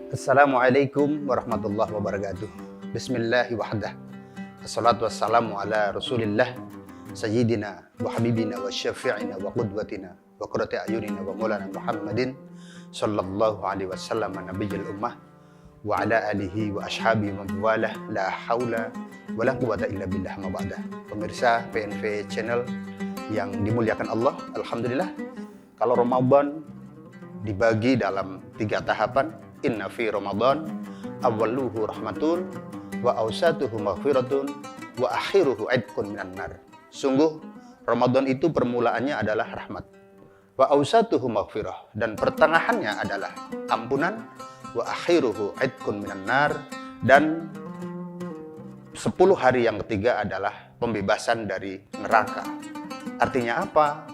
Assalamualaikum warahmatullahi wabarakatuh. Bismillahi wahdah. Assalatu wassalamu ala rasulillah Sayyidina wa habibina wa syafi'ina wa qudwatina wa qurrati ayunina wa maulana Muhammadin sallallahu alaihi wasallam nabiyil ummah wa ala alihi wa ashabihi wa mawalah la haula wa la quwata illa billah ma ba'da. Pemirsa PNV Channel yang dimuliakan Allah, alhamdulillah kalau Ramadan dibagi dalam 3 tahapan. Inna fi Ramadan awwaluhu rahmatun wa awsatuhu maghfiratun wa akhiruhu idqun minan nar. Sungguh Ramadan itu permulaannya adalah rahmat, wa awsatuhu maghfirah, dan pertengahannya adalah ampunan, wa akhiruhu idqun minan nar, dan 10 hari yang ketiga adalah pembebasan dari neraka. Artinya apa?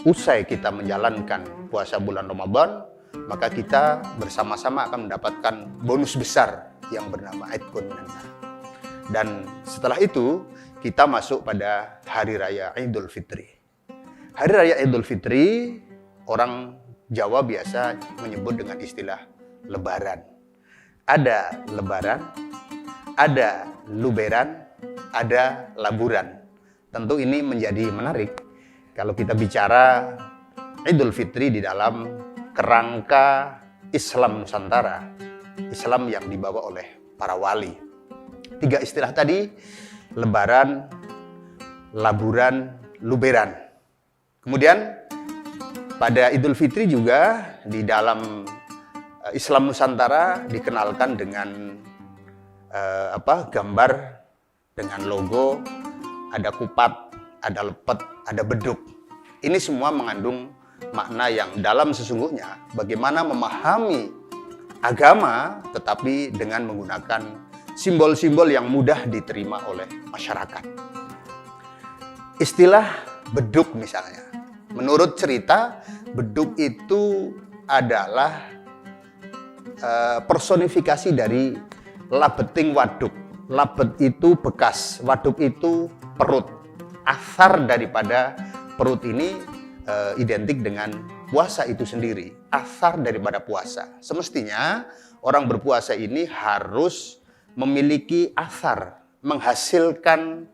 Usai kita menjalankan puasa bulan Ramadan, maka kita bersama-sama akan mendapatkan bonus besar yang bernama Idqun minan nar. Dan setelah itu kita masuk pada Hari Raya Idul Fitri. Hari Raya Idul Fitri orang Jawa biasa menyebut dengan istilah Lebaran. Ada Lebaran, ada Luberan, ada Laburan. Tentu ini menjadi menarik kalau kita bicara Idul Fitri di dalam kerangka Islam Nusantara, Islam yang dibawa oleh para wali. 3 istilah tadi, Lebaran, Laburan, Luberan. Kemudian pada Idul Fitri juga di dalam Islam Nusantara dikenalkan dengan gambar dengan logo, ada kupat, ada lepet, ada beduk. Ini semua mengandung makna yang dalam sesungguhnya bagaimana memahami agama tetapi dengan menggunakan simbol-simbol yang mudah diterima oleh masyarakat. Istilah beduk misalnya, menurut cerita beduk itu adalah personifikasi dari labeting waduk. Labet itu bekas, waduk itu perut. Asar daripada perut ini identik dengan puasa itu sendiri, asar daripada puasa. Semestinya orang berpuasa ini harus memiliki asar, menghasilkan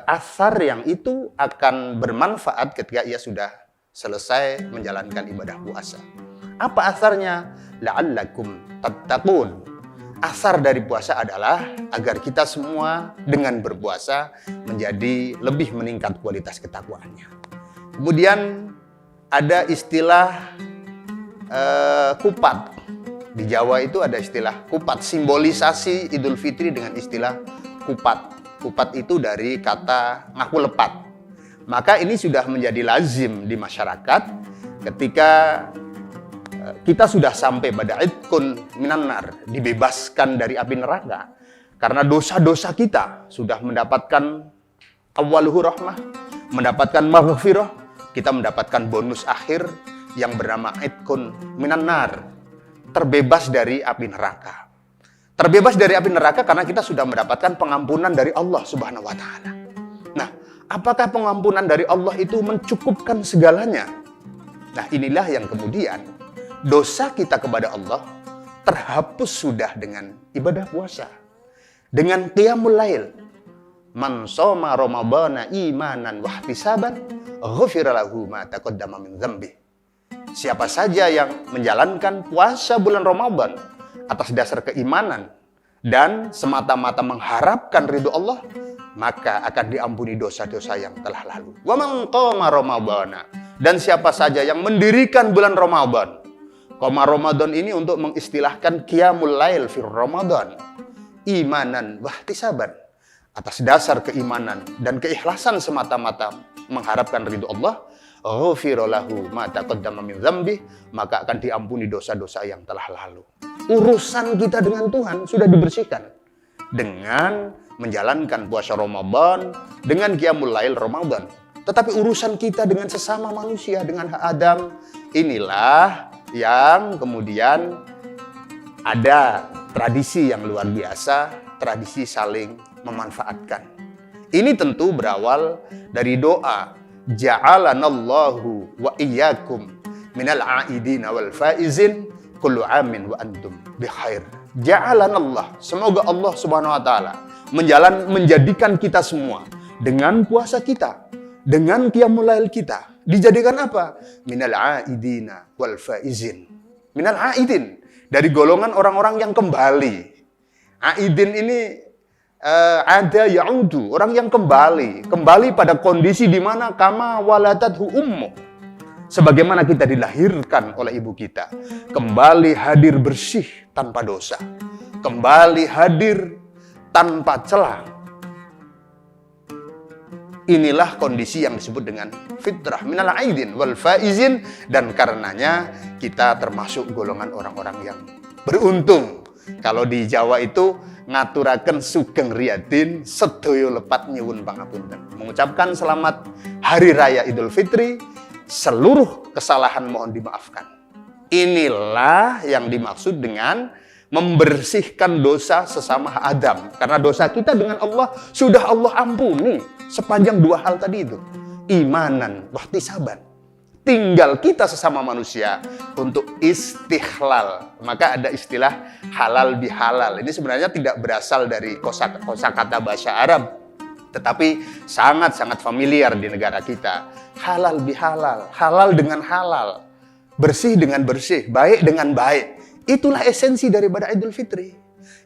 asar yang itu akan bermanfaat ketika ia sudah selesai menjalankan ibadah puasa. Apa asarnya? La'allakum tattaqun. Asar dari puasa adalah agar kita semua dengan berpuasa menjadi lebih meningkat kualitas ketakwaannya. Kemudian ada istilah kupat. Di Jawa itu ada istilah kupat, simbolisasi Idul Fitri dengan istilah kupat. Kupat itu dari kata ngaku lepat. Maka ini sudah menjadi lazim di masyarakat ketika kita sudah sampai pada Idqun minan nar, dibebaskan dari api neraka. Karena dosa-dosa kita sudah mendapatkan awwaluhu rahmah, mendapatkan maghfirah, kita mendapatkan bonus akhir yang bernama Idqun minan nar, terbebas dari api neraka. Terbebas dari api neraka karena kita sudah mendapatkan pengampunan dari Allah Subhanahu wa taala. Nah, apakah pengampunan dari Allah itu mencukupkan segalanya? Nah, inilah yang kemudian dosa kita kepada Allah terhapus sudah dengan ibadah puasa, dengan qiyamul lail. Man shoma ramadhana imanan wa ihtisaban ghufira lahu ma taqaddama min dzambi. Siapa saja yang menjalankan puasa bulan Ramadan atas dasar keimanan dan semata-mata mengharapkan ridho Allah, maka akan diampuni dosa-dosa yang telah lalu. Wa man qama ramadhana, dan siapa saja yang mendirikan bulan Ramadan. Qama Ramadan ini untuk mengistilahkan qiyamul lail fi Ramadan, imanan wa ihtisaban, atas dasar keimanan dan keikhlasan semata-mata mengharapkan ridho Allah, ghufira lahu ma taqaddama min dzambi, maka akan diampuni dosa-dosa yang telah lalu. Urusan kita dengan Tuhan sudah dibersihkan dengan menjalankan puasa Ramadan, dengan qiyamul lail Ramadan. Tetapi urusan kita dengan sesama manusia, dengan hak Adam, inilah yang kemudian ada tradisi yang luar biasa, tradisi saling memanfaatkan. Ini tentu berawal dari doa, ja'alanallahu wa iyyakum minal aidina wal faizin kullu amin wa antum bi khair. Ja'alanallah, semoga Allah Subhanahu wa taala menjadikan kita semua dengan puasa kita, dengan qiyamul lail kita, dijadikan apa? Minal aidina wal faizin. Minal aidin, dari golongan orang-orang yang kembali. Aidin ini ada ya'udu, orang yang kembali pada kondisi di mana kama waladathu ummu, sebagaimana kita dilahirkan oleh ibu kita, kembali hadir bersih tanpa dosa, kembali hadir tanpa celah. Inilah kondisi yang disebut dengan fitrah minal aidin wal faizin, dan karenanya kita termasuk golongan orang-orang yang beruntung. Kalau di Jawa itu ngaturaken sugeng riyadin sedaya lepat nyuwun pangapunten, mengucapkan selamat hari raya Idul Fitri, seluruh kesalahan mohon dimaafkan. Inilah yang dimaksud dengan membersihkan dosa sesama Adam, karena dosa kita dengan Allah sudah Allah ampuni sepanjang dua hal tadi itu, imanan wahtisaban. Tinggal kita sesama manusia untuk istighlal. Maka ada istilah halal bihalal. Ini sebenarnya tidak berasal dari kosakata bahasa Arab, tetapi sangat-sangat familiar di negara kita. Halal bihalal, halal dengan halal, bersih dengan bersih, baik dengan baik. Itulah esensi daripada Idul Fitri.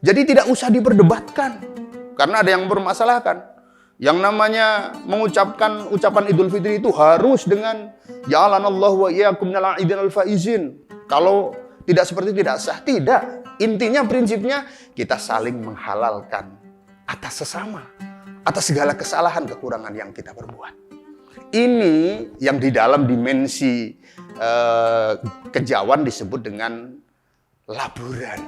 Jadi tidak usah diperdebatkan, karena ada yang bermasalahkan. Yang namanya mengucapkan ucapan Idul Fitri itu harus dengan ja'alanallahu wa iyyakum minal aidin wal faizin. Kalau tidak seperti itu tidak sah. Tidak. Intinya prinsipnya kita saling menghalalkan atas sesama, atas segala kesalahan kekurangan yang kita perbuat. Ini yang di dalam dimensi kejawan disebut dengan laburan.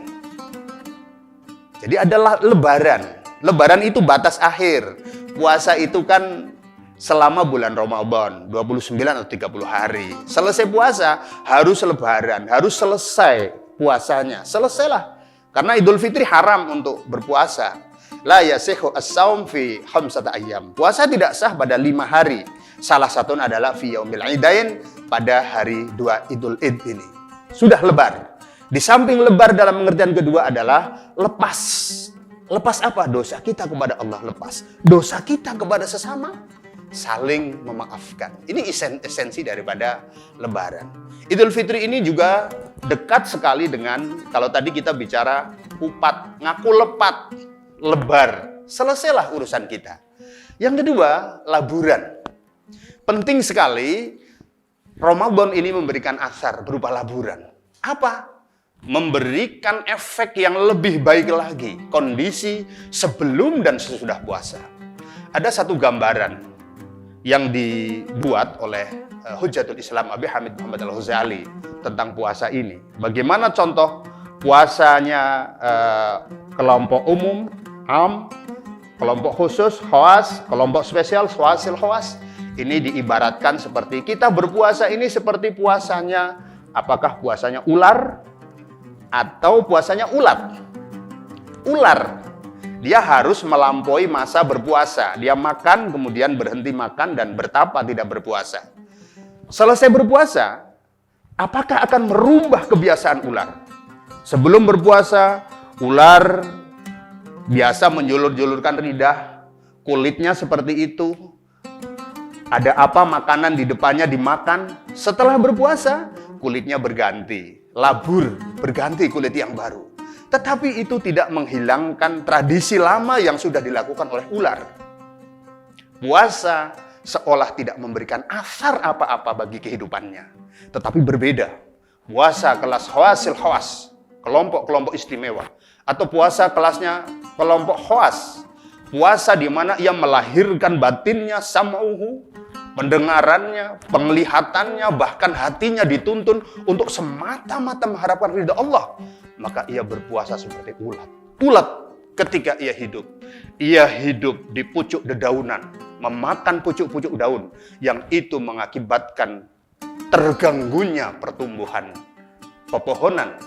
Jadi ada lebaran. Lebaran itu batas akhir. Puasa itu kan selama bulan Ramadan, 29 atau 30 hari. Selesai puasa, harus lebaran, harus selesai puasanya. Selesailah. Karena Idul Fitri haram untuk berpuasa. La yasihu as-saum fi khamsata ayyam. Puasa tidak sah pada 5 hari. Salah satunya adalah fi yaumil idain, pada hari 2 Idul Id ini. Sudah lebar. Di samping lebar dalam pengertian kedua adalah lepas. Lepas apa? Dosa kita kepada Allah lepas. Dosa kita kepada sesama, saling memaafkan. Ini esensi daripada lebaran. Idul Fitri ini juga dekat sekali dengan, kalau tadi kita bicara kupat, ngaku lepat, lebar. Selesailah urusan kita. Yang kedua, laburan. Penting sekali, Ramadan ini memberikan asar berupa laburan. Apa? Memberikan efek yang lebih baik lagi, kondisi sebelum dan sesudah puasa. Ada satu gambaran yang dibuat oleh Hujjatul Islam Abi Hamid Muhammad Al-Ghazali tentang puasa ini. Bagaimana contoh puasanya kelompok umum, kelompok khusus, khawas, kelompok spesial, swasil khawas. Ini diibaratkan seperti kita berpuasa ini seperti puasanya, apakah puasanya ular atau puasanya ulat. Ular, dia harus melampaui masa berpuasa. Dia makan, kemudian berhenti makan dan bertapa tidak berpuasa. Selesai berpuasa, apakah akan merubah kebiasaan ular? Sebelum berpuasa, ular biasa menjulur-julurkan lidah, kulitnya seperti itu. Ada apa makanan di depannya dimakan. Setelah berpuasa, kulitnya berganti. Labur, berganti kulit yang baru. Tetapi itu tidak menghilangkan tradisi lama yang sudah dilakukan oleh ular. Puasa seolah tidak memberikan asar apa-apa bagi kehidupannya. Tetapi berbeda. Puasa kelas khawasil khawas, kelompok-kelompok istimewa. Atau puasa kelasnya kelompok khawas. Puasa di mana ia melahirkan batinnya, sam'uhu, pendengarannya, penglihatannya, bahkan hatinya dituntun untuk semata-mata mengharapkan ridha Allah. Maka ia berpuasa seperti ulat. Ulat ketika ia hidup. Ia hidup di pucuk dedaunan, memakan pucuk-pucuk daun, yang itu mengakibatkan terganggunya pertumbuhan pepohonan.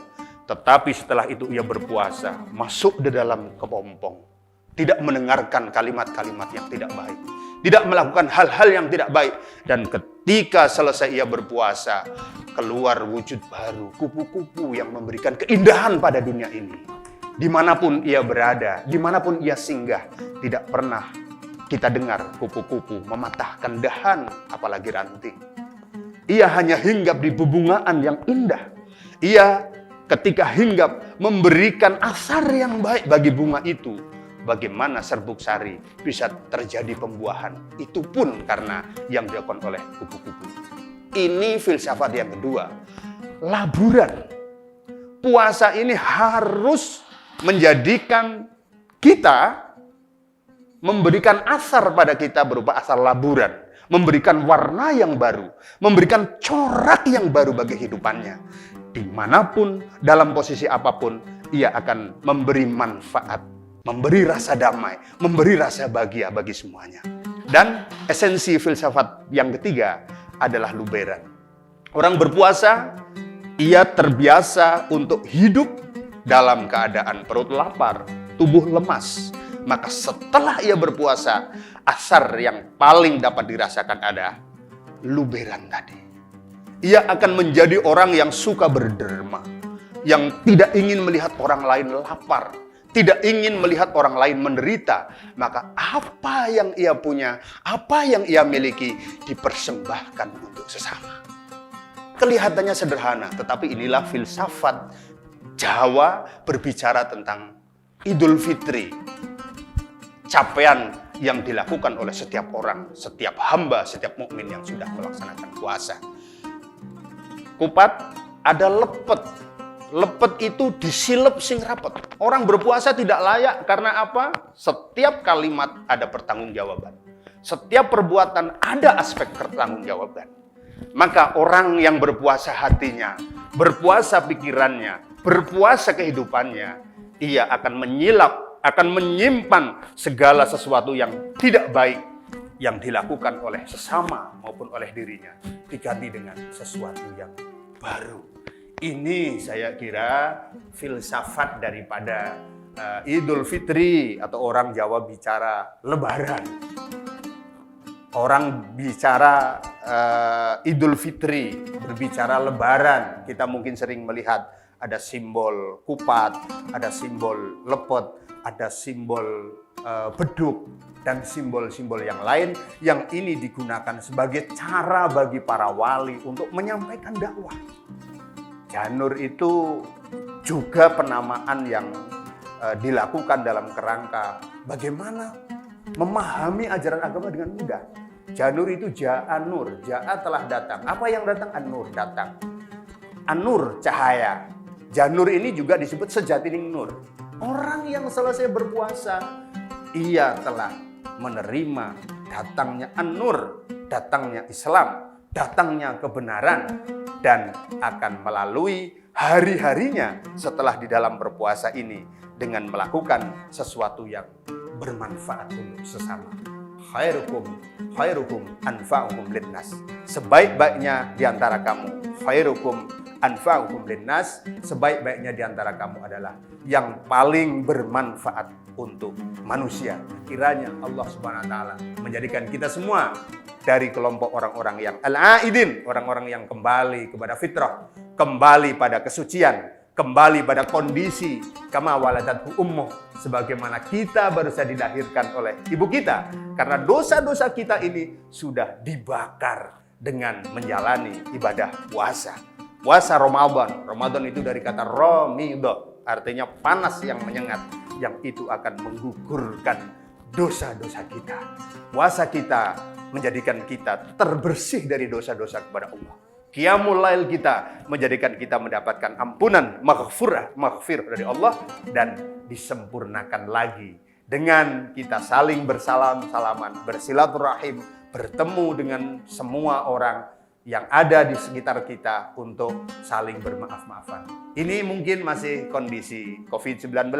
Tetapi setelah itu ia berpuasa, masuk di dalam kepompong. Tidak mendengarkan kalimat-kalimat yang tidak baik. Tidak melakukan hal-hal yang tidak baik. Dan ketika selesai ia berpuasa, keluar wujud baru, kupu-kupu yang memberikan keindahan pada dunia ini. Dimanapun ia berada, dimanapun ia singgah, tidak pernah kita dengar kupu-kupu mematahkan dahan, apalagi ranting. Ia hanya hinggap di bebungaan yang indah. Ia ketika hinggap memberikan asar yang baik bagi bunga itu. Bagaimana serbuk sari bisa terjadi pembuahan? Itu pun karena yang dilakukan oleh kupu-kupu. Ini filsafat yang kedua. Laburan. Puasa ini harus menjadikan kita, memberikan asar pada kita berupa asar laburan. Memberikan warna yang baru. Memberikan corak yang baru bagi kehidupannya. Dimanapun, dalam posisi apapun, ia akan memberi manfaat. Memberi rasa damai, memberi rasa bahagia bagi semuanya. Dan esensi filsafat yang ketiga adalah luberan. Orang berpuasa, ia terbiasa untuk hidup dalam keadaan perut lapar, tubuh lemas. Maka setelah ia berpuasa, asar yang paling dapat dirasakan ada luberan tadi. Ia akan menjadi orang yang suka berderma, yang tidak ingin melihat orang lain lapar, tidak ingin melihat orang lain menderita, maka apa yang ia punya, apa yang ia miliki, dipersembahkan untuk sesama. Kelihatannya sederhana, tetapi inilah filsafat Jawa berbicara tentang Idul Fitri. Capaian yang dilakukan oleh setiap orang, setiap hamba, setiap mukmin yang sudah melaksanakan puasa. Kupat ada lepet. Lepet itu disilep sing rapet. Orang berpuasa tidak layak karena apa? Setiap kalimat ada pertanggungjawaban. Setiap perbuatan ada aspek pertanggungjawaban. Maka orang yang berpuasa hatinya, berpuasa pikirannya, berpuasa kehidupannya, ia akan menyilap, akan menyimpan segala sesuatu yang tidak baik yang dilakukan oleh sesama maupun oleh dirinya, diganti dengan sesuatu yang baru. Ini saya kira filsafat daripada Idul Fitri, atau orang Jawa bicara Lebaran. Orang bicara Idul Fitri, berbicara Lebaran. Kita mungkin sering melihat ada simbol kupat, ada simbol lepet, ada simbol beduk, dan simbol-simbol yang lain yang ini digunakan sebagai cara bagi para wali untuk menyampaikan dakwah. Janur itu juga penamaan yang dilakukan dalam kerangka bagaimana memahami ajaran agama dengan mudah. Janur itu ja'a nur, ja'a telah datang. Apa yang datang? An-nur datang. An-nur cahaya. Janur ini juga disebut sejatining nur. Orang yang selesai berpuasa, ia telah menerima datangnya An-nur, datangnya Islam, datangnya kebenaran, dan akan melalui hari-harinya setelah di dalam berpuasa ini dengan melakukan sesuatu yang bermanfaat untuk sesama. Khairukum anfa'ukum linnas. Sebaik-baiknya di antara kamu, khairukum anfa'ukum linnas, sebaik-baiknya di antara kamu adalah yang paling bermanfaat untuk manusia. Kiranya Allah Subhanahu wa taala menjadikan kita semua dari kelompok orang-orang yang al-aidin, orang-orang yang kembali kepada fitrah, kembali pada kesucian, kembali pada kondisi kama waladathu ummuh, sebagaimana kita baru saja dilahirkan oleh ibu kita. Karena dosa-dosa kita ini sudah dibakar dengan menjalani ibadah puasa. Puasa Ramadan. Ramadan itu dari kata romidho, artinya panas yang menyengat, yang itu akan menggugurkan dosa-dosa kita. Puasa kita menjadikan kita terbersih dari dosa-dosa kepada Allah. Qiyamul Lail kita menjadikan kita mendapatkan ampunan, maghfir dari Allah, dan disempurnakan lagi dengan kita saling bersalam-salaman, bersilaturahim, bertemu dengan semua orang yang ada di sekitar kita untuk saling bermaaf-maafan. Ini mungkin masih kondisi COVID-19,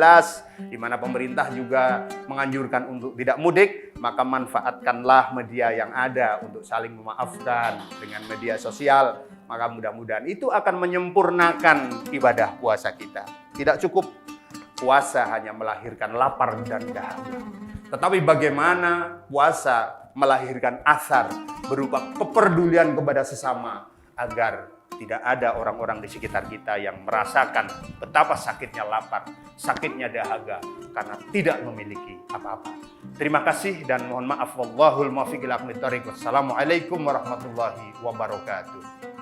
di mana pemerintah juga menganjurkan untuk tidak mudik, maka manfaatkanlah media yang ada untuk saling memaafkan dengan media sosial. Maka mudah-mudahan itu akan menyempurnakan ibadah puasa kita. Tidak cukup puasa hanya melahirkan lapar dan dahaga, tetapi bagaimana puasa melahirkan asar berupa kepedulian kepada sesama agar tidak ada orang-orang di sekitar kita yang merasakan betapa sakitnya lapar, sakitnya dahaga karena tidak memiliki apa-apa. Terima kasih dan mohon maaf. Wallahul muwaffiq ila aqwamit thoriq. Wassalamualaikum warahmatullahi wabarakatuh.